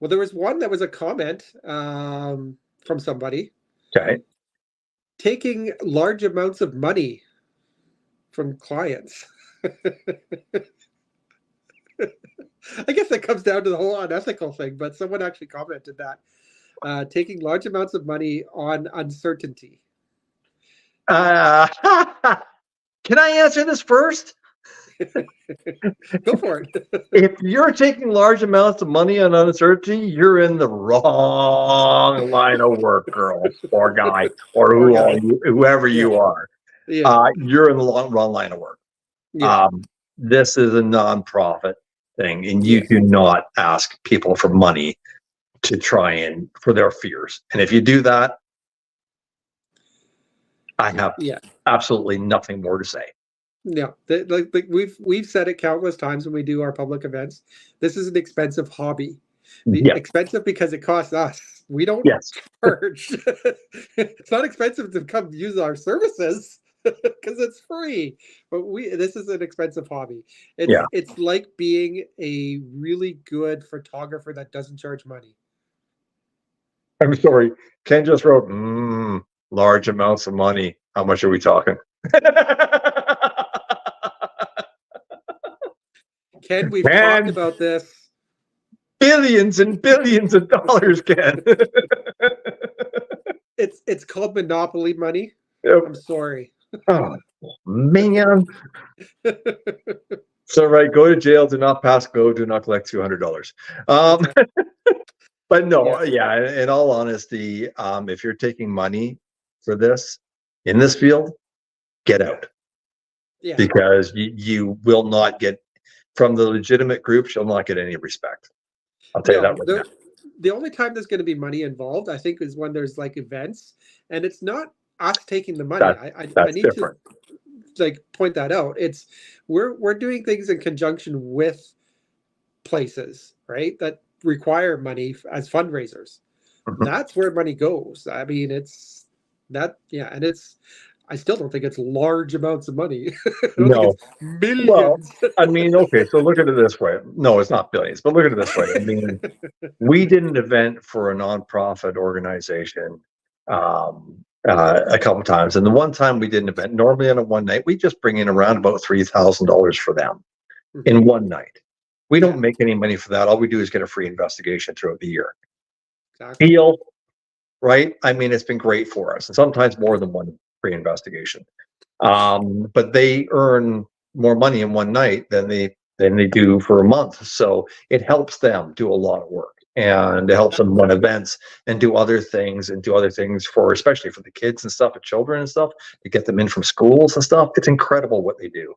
Well, there was one that was a comment from somebody Okay. taking large amounts of money from clients. I guess that comes down to the whole unethical thing, but someone actually commented that taking large amounts of money on uncertainty. Uh, can I answer this first? Go for it. If you're taking large amounts of money on uncertainty, you're in the wrong line of work, girl or guy or whoever Yeah. you are. Yeah. You're in the wrong line of work. Yeah. This is a nonprofit thing, and you Yes. do not ask people for money to try and for their fears. And if you do that, I have absolutely nothing more to say. Yeah, like we've said it countless times when we do our public events. This is an expensive hobby. Yeah. Expensive because it costs us. We don't Yes. charge. It's not expensive to come use our services because it's free. But this is an expensive hobby. It's like being a really good photographer that doesn't charge money. I'm sorry. Ken just wrote, large amounts of money. How much are we talking? Ken, we've talked about this. Billions and billions of dollars, Ken. It's called monopoly money. Yep. I'm sorry. Oh, man. So, right, go to jail, do not pass go, do not collect $200. But no, in all honesty, if you're taking money for this, in this field, get out. Yeah. Because you will not get, from the legitimate groups, you'll not get any respect. I'll tell you that right now. The only time there's going to be money involved, I think, is when there's like events, and it's not us taking the money. I need different. To like point that out. It's we're doing things in conjunction with places, right? That require money as fundraisers. Mhm. That's where money goes. I mean, it's that, yeah, and I still don't think it's large amounts of money. I don't think No. it's Well, millions. I mean, okay, so look at it this way. No, it's not billions, but look at it this way. I mean, we did an event for a nonprofit organization a couple times, and the one time we did an event, normally on a one night, we just bring in around about $3,000 for them in one night. We Yeah, don't make any money for that. All we do is get a free investigation throughout the year. exactly. Deal, right? I mean, it's been great for us, and sometimes more than one free investigation. But they earn more money in one night than they do for a month. So it helps them do a lot of work, and it helps them run events and do other things for, especially for the kids and stuff, the children and stuff, to get them in from schools and stuff. It's incredible what they do.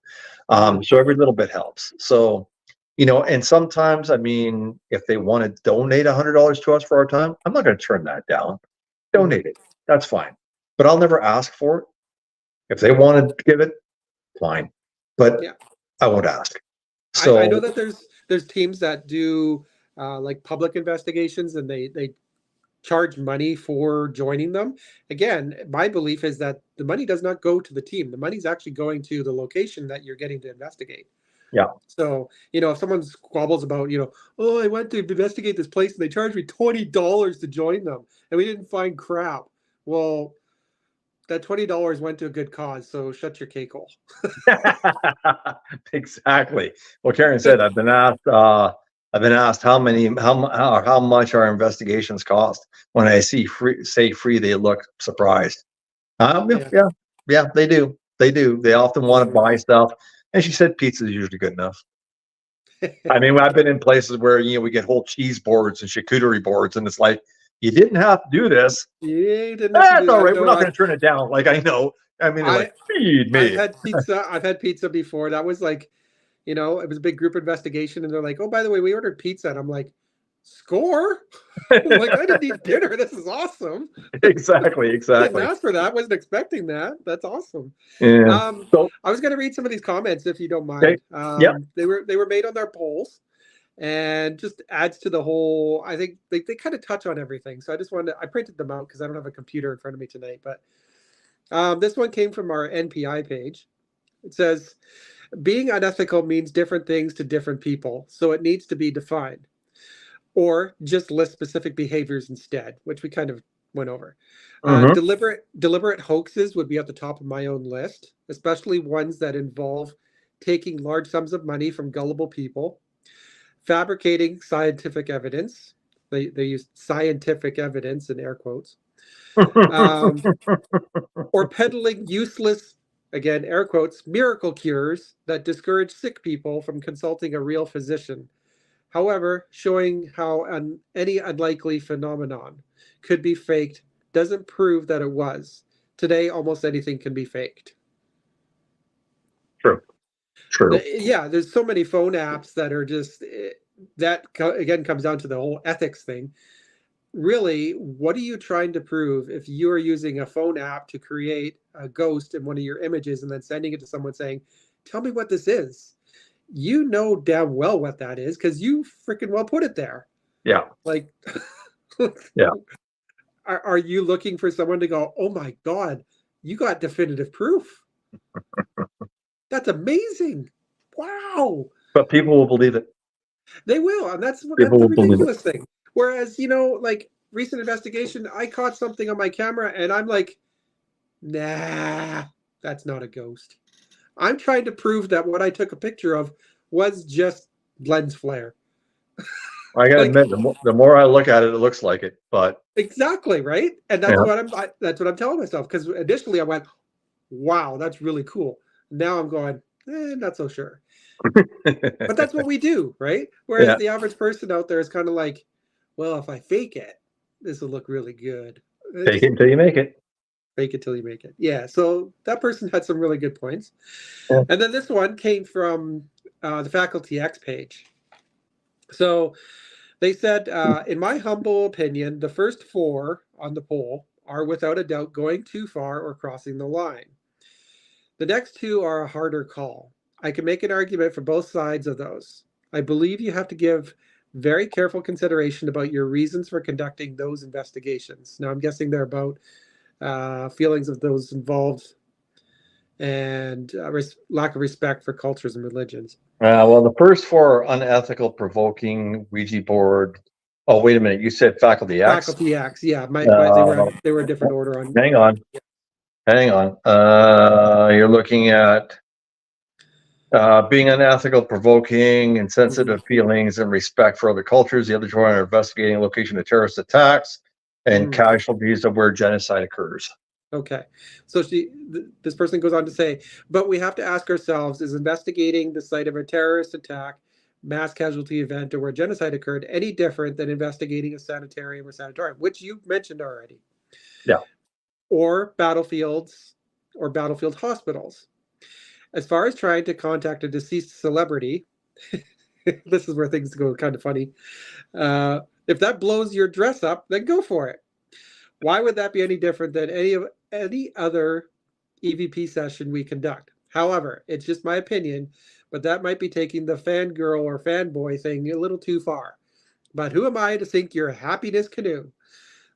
So every little bit helps. So, and sometimes, I mean, if they want to donate $100 to us for our time, I'm not going to turn that down. Donate it. That's fine. But I'll never ask for it. If they want to give it, fine. But Yeah. I won't ask. I know So, that there's teams that do like public investigations, and they charge money for joining them. Again, my belief is that the money does not go to the team. The money's actually going to the location that you're getting to investigate. yeah. So, if someone squabbles about, oh, I went to investigate this place and they charged me $20 to join them and we didn't find crap. Well, that $20 went to a good cause, so shut your cake hole. Exactly. Well, Karen said, I've been asked how much our investigations cost. When I say free, they look surprised. Yeah, Yeah. yeah, yeah, they do. They do. They often want to buy stuff. And she said pizza is usually good enough. I mean, I've been in places where, we get whole cheese boards and charcuterie boards, and it's like, you didn't have to do this. You didn't have to That's do all that. right. We're No, not going to turn it down. Like, I know. I mean, they're like, I feed I've me. had pizza. I've had pizza before. That was like, it was a big group investigation, and they're like, "Oh, by the way, we ordered pizza." And I'm like, "Score!" I'm like, I didn't eat dinner. This is awesome. Exactly. Didn't Exactly. ask for that. Wasn't expecting that. That's awesome. Yeah. So, I was going to read some of these comments if you don't okay. mind. Yep. They were made on their polls, and just adds to the whole. I think they kind of touch on everything. So I printed them out because I don't have a computer in front of me tonight. But this one came from our NPI page. It says, being unethical means different things to different people, so it needs to be defined. Or just list specific behaviors instead, which we kind of went over. Hmm. Deliberate hoaxes would be at the top of my own list, especially ones that involve taking large sums of money from gullible people, fabricating scientific evidence. They use scientific evidence in air quotes, um, or peddling useless, again, air quotes, miracle cures that discourage sick people from consulting a real physician. However, showing how any unlikely phenomenon could be faked doesn't prove that it was. Today, almost anything can be faked. True. True. Yeah, there's so many phone apps that are just, that again comes down to the whole ethics thing. Really, what are you trying to prove if you are using a phone app to create a ghost in one of your images and then sending it to someone saying, "Tell me what this is"? You know damn well what that is because you freaking well put it there. Yeah. Like, Yeah. are you looking for someone to go, "Oh my God, you got definitive proof"? That's amazing. Wow. But people will believe it. They will. And that's People the will believe it. ridiculous thing. Whereas, like recent investigation, I caught something on my camera and I'm like, nah, that's not a ghost. I'm trying to prove that what I took a picture of was just lens flare. I got to Like, admit, the more I look at it, it looks like it. But exactly, right? And yeah. that's what I'm telling myself. Because initially I went, wow, that's really cool. Now I'm going, not so sure. But that's what we do, right? Whereas Yeah. the average person out there is kind of like, well, if I fake it, this will look really good. Take it Just until you make it. fake it till you make it. Yeah. So that person had some really good points. Yeah. And then this one came from the Faculty X page. So they said, in my humble opinion, the first four on the poll are without a doubt going too far or crossing the line. The next two are a harder call. I can make an argument for both sides of those. I believe you have to give very careful consideration about your reasons for conducting those investigations. Now, I'm guessing they're about feelings of those involved and lack of respect for cultures and religions. Well, the first four are unethical, provoking, Ouija board. Oh, wait a minute. You said faculty acts. Faculty acts, yeah. Uh, They were a different order on. Hang on. Hang on. You're looking at being unethical, provoking, insensitive feelings, and respect for other cultures. The other two are investigating location of terrorist attacks and casualties of where genocide occurs. Okay. So this person goes on to say, but we have to ask ourselves, is investigating the site of a terrorist attack, mass casualty event, or where genocide occurred any different than investigating a sanitarium or sanatorium, which you mentioned already? Yeah. Or battlefields or battlefield hospitals. As far as trying to contact a deceased celebrity, this is where things go kind of funny. If that blows your dress up, then go for it. Why would that be any different than any other EVP session we conduct? However, it's just my opinion, but that might be taking the fangirl or fanboy thing a little too far. But who am I to sink your happiness canoe?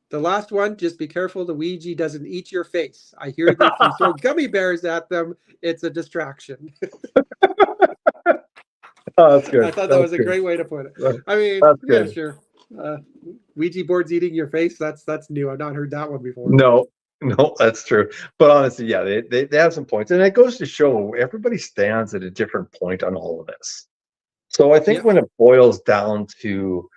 The last one, just be careful the Ouija doesn't eat your face. I hear that if you throw gummy bears at them, it's a distraction. Oh, that's good. I thought that was a great way to put it. I mean, yeah, sure. Ouija boards eating your face, that's new. I've not heard that one before. No, that's true. But honestly, yeah, they have some points. And it goes to show everybody stands at a different point on all of this. So I think when it boils down to,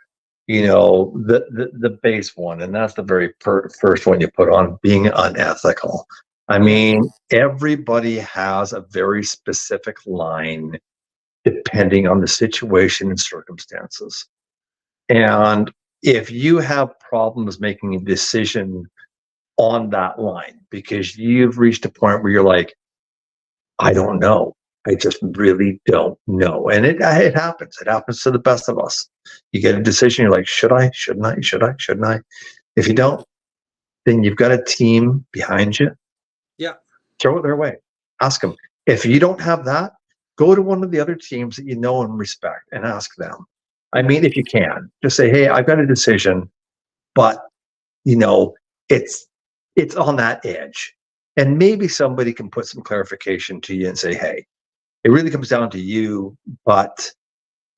the base one, and that's the very first one you put on, being unethical. I mean, everybody has a very specific line depending on the situation and circumstances. And if you have problems making a decision on that line because you've reached a point where you're like, I don't know. I just really don't know. And it happens. It happens to the best of us. You get a decision, you're like, should I? Shouldn't I? Should I? Shouldn't I? If you don't, then you've got a team behind you. Yeah. Throw it their way. Ask them. If you don't have that, go to one of the other teams that you know and respect and ask them. I mean, if you can, just say, hey, I've got a decision, but, it's on that edge. And maybe somebody can put some clarification to you and say, hey, it really comes down to you, but,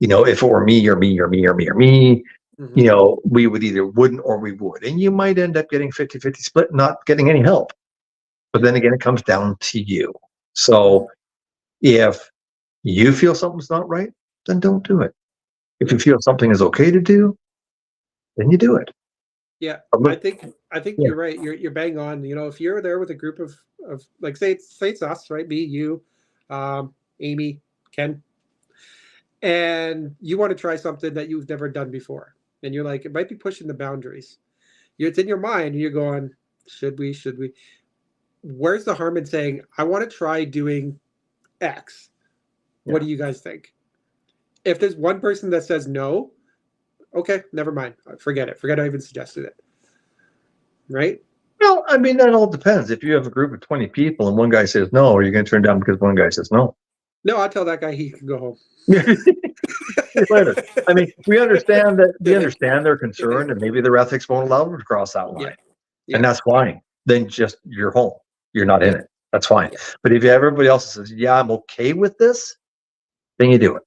if it were me or me or me or me or me, we would either wouldn't or we would. And you might end up getting 50-50 split, not getting any help. But then again, it comes down to you. So if you feel something's not right, then don't do it. If you feel something is okay to do, then you do it. Yeah, I think you're right. You're bang on. If you're there with a group of like say it's us, right? Me, you, Amy, Ken, and you want to try something that you've never done before, and you're like, it might be pushing the boundaries. It's in your mind, and you're going, should we? Where's the harm in saying, I want to try doing X? What do you guys think? If there's one person that says no, okay, never mind. Forget it. Forget I even suggested it. Right? Well, I mean, that all depends. If you have a group of 20 people and one guy says no, are you going to turn down because one guy says no? No, I'll tell that guy he can go home. Later. I mean, we understand their concern and maybe their ethics won't allow them to cross that line. Yeah. And that's fine. Then just you're home. You're not in it. That's fine. Yeah. But if you have everybody else that says, yeah, I'm okay with this, then you do it.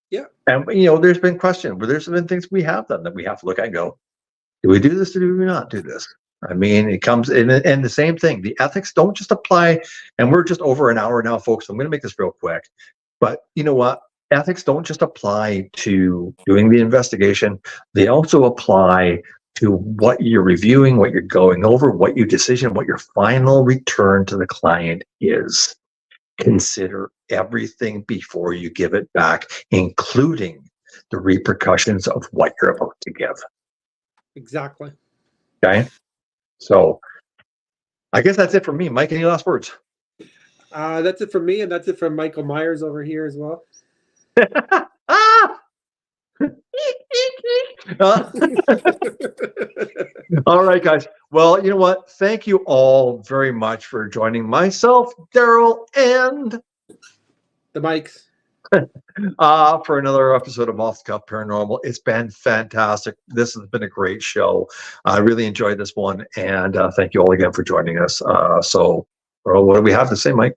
Yeah. And, there's been questions where there's been things we have done that we have to look at and go, do we do this or do we not do this? I mean, it comes in, and the same thing. The ethics don't just apply, and we're just over an hour now, folks. So I'm going to make this real quick. But you know what? Ethics don't just apply to doing the investigation. They also apply to what you're reviewing, what you're going over, what your decision, what your final return to the client is. Consider everything before you give it back, including the repercussions of what you're about to give. Exactly. Okay. So I guess that's it for me. Mike, any last words? That's it from me, and that's it from Michael Myers over here as well. All right, guys. Well, you know what? Thank you all very much for joining myself, Darryl, and the Mikes. for another episode of Off the Cuff Paranormal. It's been fantastic. This has been a great show. I really enjoyed this one, and thank you all again for joining us. Well, what do we have to say, Mike?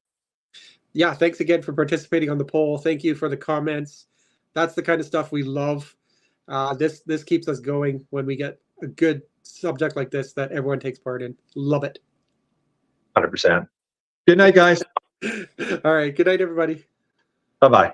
Yeah, thanks again for participating on the poll. Thank you for the comments. That's the kind of stuff we love. This keeps us going when we get a good subject like this that everyone takes part in. Love it. 100%. Good night, guys. All right. Good night, everybody. Bye-bye.